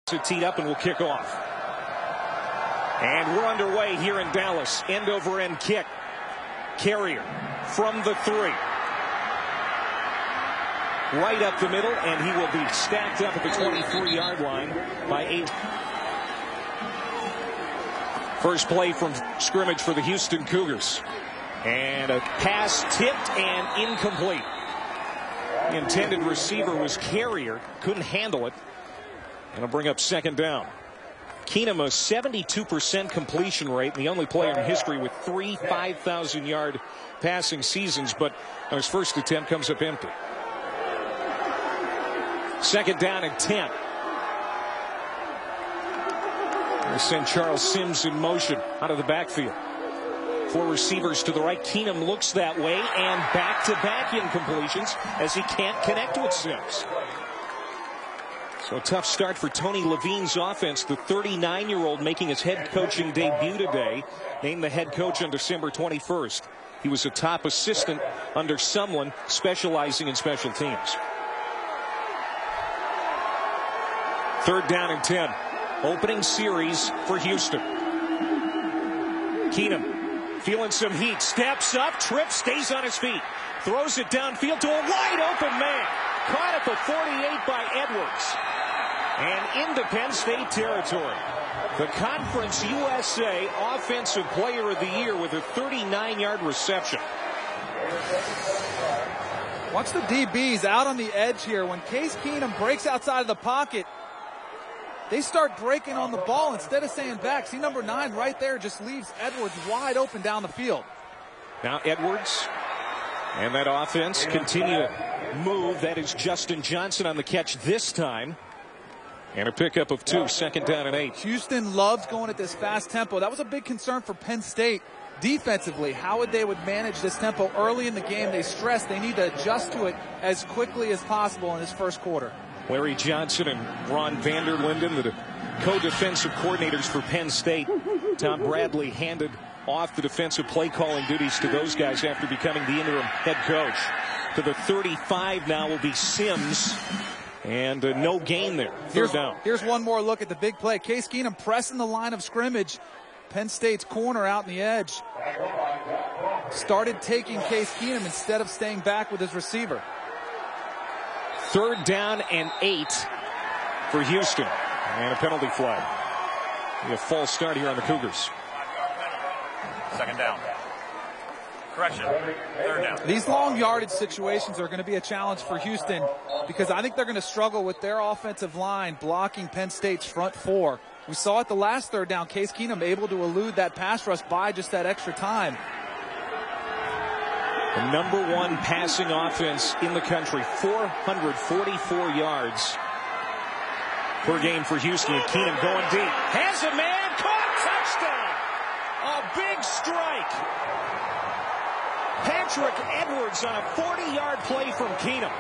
Teed up and will kick off. And we're underway here in Dallas. End over end kick. Carrier from the 3. Right up the middle, and he will be stacked up at the 23-yard line by 8. First play from scrimmage for the Houston Cougars. And a pass tipped and incomplete. The intended receiver was Carrier. Couldn't handle it. And it'll bring up second down. Keenum, a 72% completion rate, and the only player in history with 3 5,000-yard passing seasons, but on his first attempt comes up empty. Second down and 10. They send Charles Sims in motion out of the backfield. 4 receivers to the right. Keenum looks that way, and back-to-back incompletions as he can't connect with Sims. So a tough start for Tony Levine's offense. The 39-year-old making his head coaching debut today. Named the head coach on December 21st. He was a top assistant under someone specializing in special teams. Third down and 10. Opening series for Houston. Keenum feeling some heat. Steps up, trips, stays on his feet. Throws it downfield to a wide open man. Caught at the 48 by Edwards. And into Penn State territory. The Conference USA Offensive Player of the Year with a 39-yard reception. Watch the DBs out on the edge here. When Case Keenum breaks outside of the pocket, they start breaking on the ball instead of staying back. See number 9 right there just leaves Edwards wide open down the field. Now Edwards and that offense continue to move. That is Justin Johnson on the catch this time. And a pickup of 2, second down and 8. Houston loves going at this fast tempo. That was a big concern for Penn State defensively. How they would manage this tempo early in the game. They stressed they need to adjust to it as quickly as possible in this first quarter. Larry Johnson and Ron Vanderlinden, the co-defensive coordinators for Penn State. Tom Bradley handed off the defensive play calling duties to those guys after becoming the interim head coach. To the 35 now will be Sims. And no gain there. Third down. Here's one more look at the big play. Case Keenum pressing the line of scrimmage. Penn State's corner out in the edge. Started taking Case Keenum instead of staying back with his receiver. Third down and 8 for Houston. And a penalty flag. A false start here on the Cougars. Second down. Correction. Third down. These long yardage situations are going to be a challenge for Houston because I think they're going to struggle with their offensive line blocking Penn State's front 4. We saw it the last third down. Case Keenum able to elude that pass rush by just that extra time. The #1 passing offense in the country, 444 yards per game for Houston. And Keenum going deep. Has a man, caught, touchdown! A big strike. Patrick Edwards on a 40-yard play from Keenum.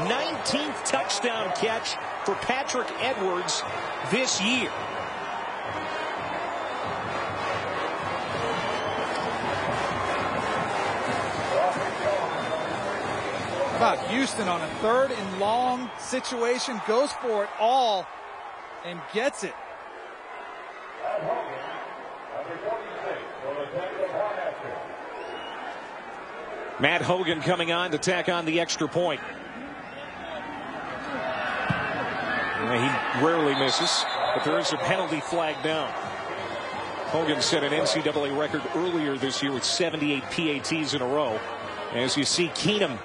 #19th touchdown catch for Patrick Edwards this year. How about Houston on a 3rd and long situation, goes for it all and gets it. Matt Hogan coming on to tack on the extra point. He rarely misses, but there is a penalty flag down. Hogan set an NCAA record earlier this year with 78 PATs in a row. As you see, Keenum.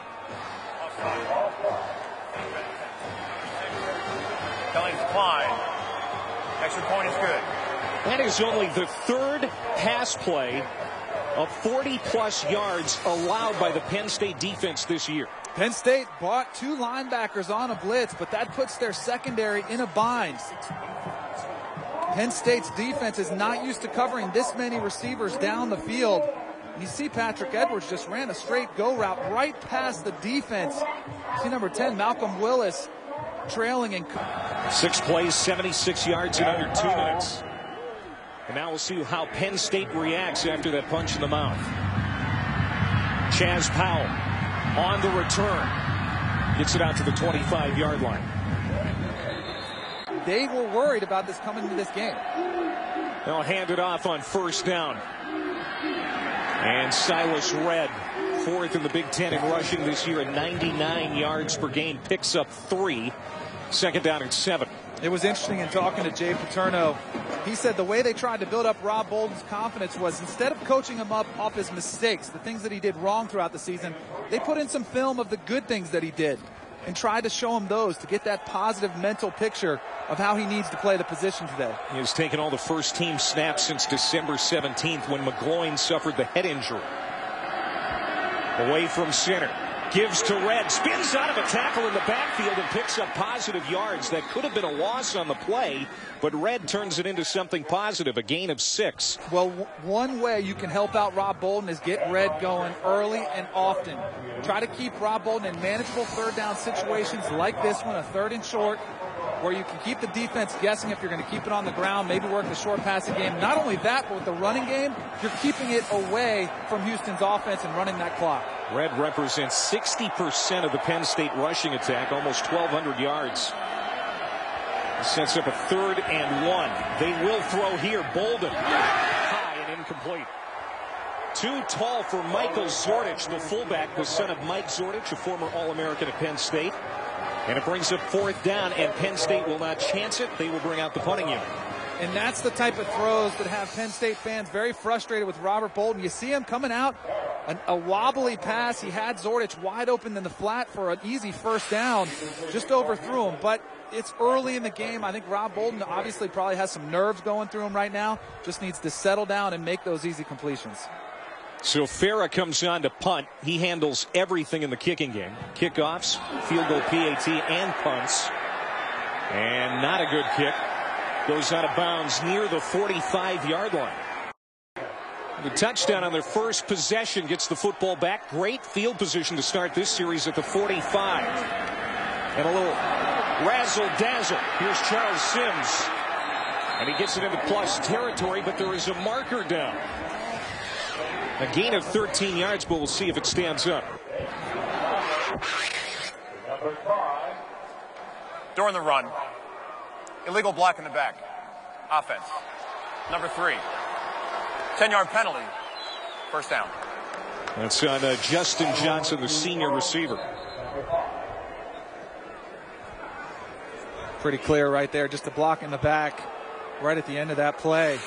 Penalty decline. Extra point is good. That is only the 3rd pass play of 40-plus yards allowed by the Penn State defense this year. Penn State brought 2 linebackers on a blitz, but that puts their secondary in a bind. Penn State's defense is not used to covering this many receivers down the field. And you see Patrick Edwards just ran a straight go route right past the defense. See number 10, Malcolm Willis, trailing and 6 plays, 76 yards in under 2 minutes. And now we'll see how Penn State reacts after that punch in the mouth. Chaz Powell on the return. Gets it out to the 25-yard line. They were worried about this coming into this game. They'll hand it off on first down. And Silas Redd, fourth in the Big Ten in rushing this year at 99 yards per game, picks up 3. Second down and 7. It was interesting in talking to Jay Paterno. He said the way they tried to build up Rob Bolden's confidence was instead of coaching him up off his mistakes, the things that he did wrong throughout the season, they put in some film of the good things that he did and tried to show him those to get that positive mental picture of how he needs to play the position today. He has taken all the first-team snaps since December 17th when McGloin suffered the head injury. Away from center. Gives to Redd, spins out of a tackle in the backfield and picks up positive yards. That could have been a loss on the play, but Redd turns it into something positive, a gain of 6. Well, one way you can help out Rob Bolden is get Redd going early and often. Try to keep Rob Bolden in manageable third down situations like this one, a 3rd and short, where you can keep the defense guessing if you're going to keep it on the ground, maybe work the short passing game. Not only that, but with the running game, you're keeping it away from Houston's offense and running that clock. Redd represents 60% of the Penn State rushing attack, almost 1,200 yards. Sets up a 3rd and 1. They will throw here. Bolden, high and incomplete. Too tall for Michael Zordich, the fullback, the son of Mike Zordich, a former All-American at Penn State. And it brings up 4th down, and Penn State will not chance it. They will bring out the punting unit. And that's the type of throws that have Penn State fans very frustrated with Robert Bolden. You see him coming out, a wobbly pass. He had Zordich wide open in the flat for an easy 1st down. Just overthrew him, but it's early in the game. I think Rob Bolden obviously probably has some nerves going through him right now. Just needs to settle down and make those easy completions. So Farah comes on to punt. He handles everything in the kicking game. Kickoffs, field goal PAT, and punts. And not a good kick. Goes out of bounds near the 45-yard line. The touchdown on their first possession gets the football back. Great field position to start this series at the 45. And a little razzle-dazzle. Here's Charles Sims. And he gets it into plus territory, but there is a marker down. A gain of 13 yards, but we'll see if it stands up. During the run, illegal block in the back. Offense. Number 3. 10-yard penalty. 1st down. That's on Justin Johnson, the senior receiver. Pretty clear right there. Just a block in the back right at the end of that play.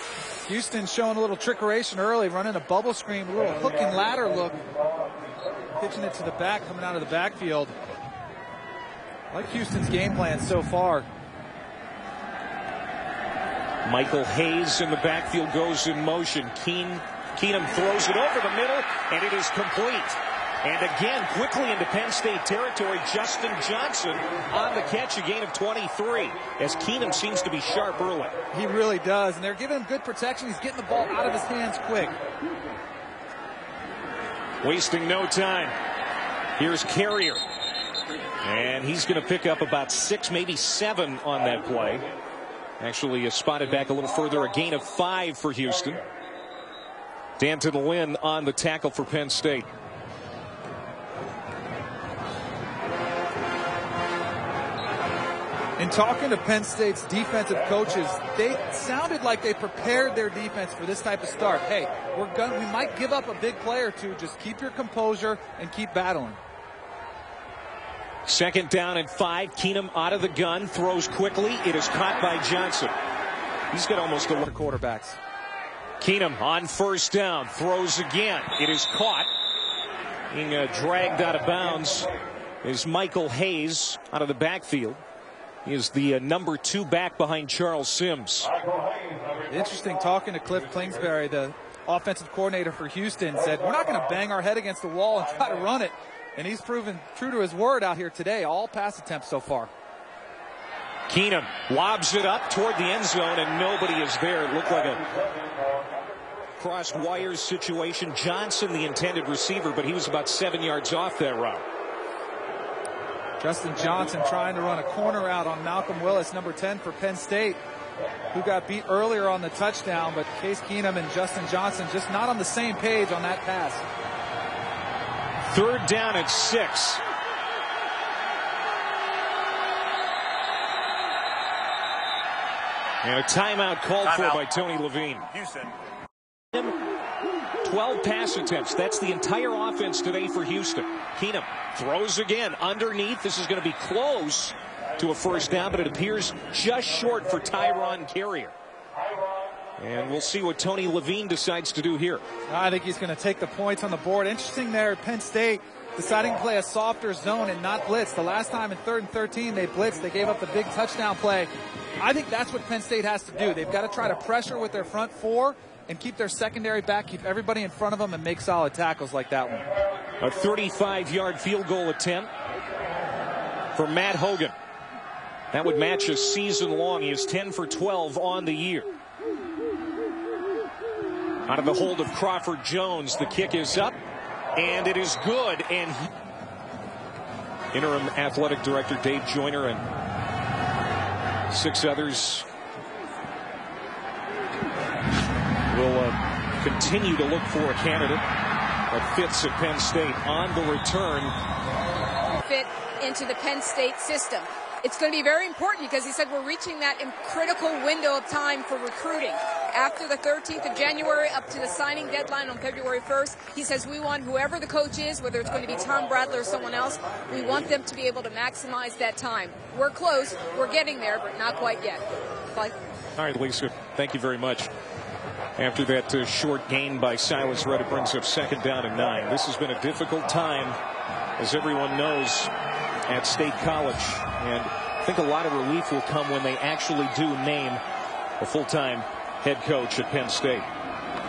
Houston showing a little trickeration early, running a bubble screen, a little hook and ladder look. Pitching it to the back, coming out of the backfield. I like Houston's game plan so far. Michael Hayes in the backfield goes in motion. Keenum throws it over the middle, and it is complete. And again, quickly into Penn State territory, Justin Johnson on the catch, a gain of 23, as Keenum seems to be sharp early. He really does, and they're giving him good protection. He's getting the ball out of his hands quick. Wasting no time. Here's Carrier. And he's going to pick up about 6, maybe 7 on that play. Actually spotted back a little further, a gain of 5 for Houston. Danton Lynn on the tackle for Penn State. In talking to Penn State's defensive coaches, they sounded like they prepared their defense for this type of start. Hey, we might give up a big play or two. Just keep your composure and keep battling. 2nd down and 5. Keenum out of the gun, throws quickly. It is caught by Johnson. He's got almost a quarterbacks. Keenum on 1st down, throws again. It is caught. Being dragged out of bounds is Michael Hayes out of the backfield. He is the number 2 back behind Charles Sims. Interesting talking to Cliff Kingsbury, the offensive coordinator for Houston, said we're not going to bang our head against the wall and try to run it. And he's proven true to his word out here today. All pass attempts so far. Keenum lobs it up toward the end zone, and nobody is there. It looked like a crossed wires situation. Johnson, the intended receiver, but he was about 7 yards off that route. Justin Johnson trying to run a corner out on Malcolm Willis, number 10 for Penn State, who got beat earlier on the touchdown, but Case Keenum and Justin Johnson just not on the same page on that pass. Third down at 6. And a timeout called for by Tony Levine. Houston. 12 pass attempts. That's the entire offense today for Houston. Keenum throws again underneath. This is going to be close to a first down, but it appears just short for Tyron Carrier. And we'll see what Tony Levine decides to do here. I think he's going to take the points on the board. Interesting there, Penn State deciding to play a softer zone and not blitz. The last time in 3rd and 13 they blitzed, they gave up the big touchdown play. I think that's what Penn State has to do. They've got to try to pressure with their front four and keep their secondary back, keep everybody in front of them, and make solid tackles like that one. A 35-yard field goal attempt for Matt Hogan. That would match a season long. He is 10 for 12 on the year. Out of the hold of Crawford Jones, the kick is up, and it is good. And interim athletic director Dave Joyner and 6 others will continue to look for a candidate that fits at Penn State on the return. Fit into the Penn State system. It's going to be very important because he said we're reaching that critical window of time for recruiting. After the 13th of January up to the signing deadline on February 1st, he says we want whoever the coach is, whether it's going to be Tom Bradley or someone else, we want them to be able to maximize that time. We're close. We're getting there, but not quite yet. Bye. All right, Lisa, thank you very much. After that short gain by Silas Redd, it brings up 2nd down and 9. This has been a difficult time, as everyone knows, at State College. And I think a lot of relief will come when they actually do name a full-time head coach at Penn State.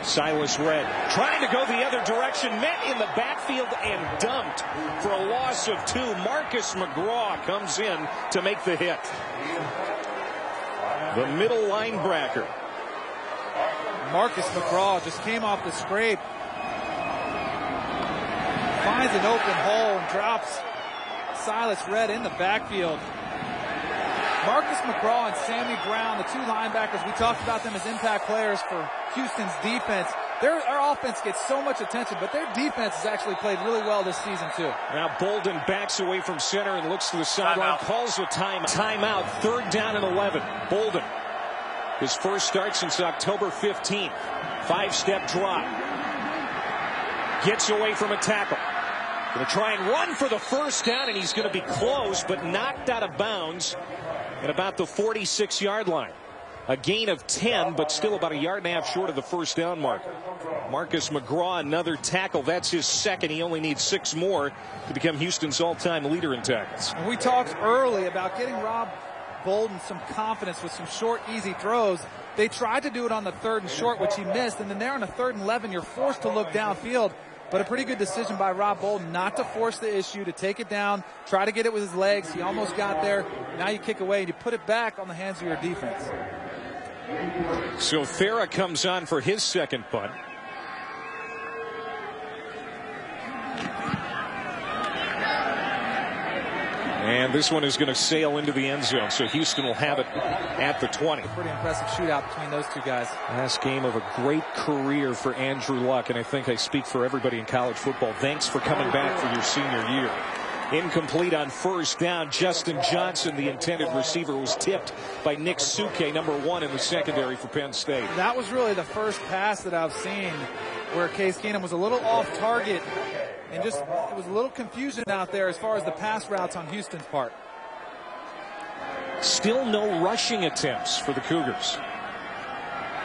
Silas Redd trying to go the other direction, met in the backfield and dumped for a loss of 2. Marcus McGraw comes in to make the hit. The middle linebacker. Marcus McGraw just came off the scrape. Finds an open hole and drops Silas Redd in the backfield. Marcus McGraw and Sammy Brown, the 2 linebackers, we talked about them as impact players for Houston's defense. Our offense gets so much attention, but their defense has actually played really well this season too. Now Bolden backs away from center and looks to the sideline, calls a timeout. 3rd down and 11. Bolden, his first start since October 15th. 5-step drop. Gets away from a tackle. Going to try and run for the first down, and he's going to be close, but knocked out of bounds at about the 46-yard line. A gain of 10, but still about 1.5 yards short of the first down marker. Marcus McGraw, another tackle. That's his 2nd. He only needs 6 more to become Houston's all-time leader in tackles. And we talked early about getting Rob Bolden some confidence with some short, easy throws. They tried to do it on the 3rd and short, which he missed, and then there on a 3rd and 11, you're forced to look downfield. But a pretty good decision by Rob Bolden not to force the issue, to take it down, try to get it with his legs. He almost got there. Now you kick away and you put it back on the hands of your defense. So Farah comes on for his 2nd punt. And this one is going to sail into the end zone, so Houston will have it at the 20. Pretty impressive shootout between those 2 guys. Last game of a great career for Andrew Luck, and I think I speak for everybody in college football. Thanks for coming back for your senior year. Incomplete on first down. Justin Johnson, the intended receiver, was tipped by Nick Suke, number 1 in the secondary for Penn State. That was really the first pass that I've seen where Case Keenum was a little off target. And just, it was a little confusion out there as far as the pass routes on Houston's part. Still no rushing attempts for the Cougars.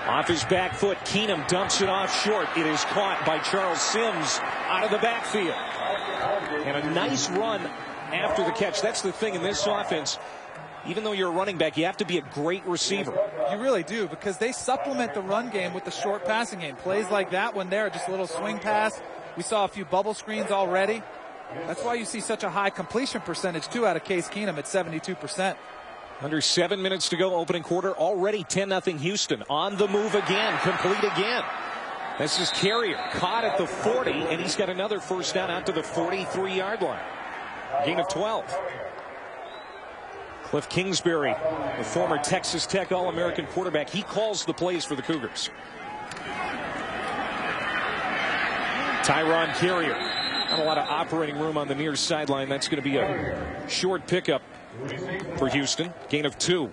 Off his back foot, Keenum dumps it off short. It is caught by Charles Sims out of the backfield. And a nice run after the catch. That's the thing in this offense. Even though you're a running back, you have to be a great receiver. You really do, because they supplement the run game with the short passing game. Plays like that one there, just a little swing pass. We saw a few bubble screens already. That's why you see such a high completion percentage, too, out of Case Keenum at 72%. Under 7 minutes to go, opening quarter. Already 10-0 Houston. On the move again. Complete again. This is Carrier. Caught at the 40, and he's got another first down out to the 43-yard line. Gain of 12. Cliff Kingsbury, the former Texas Tech All-American quarterback, he calls the plays for the Cougars. Tyron Carrier Not a lot of operating room on the near sideline. That's going to be a short pickup for Houston. Gain of 2.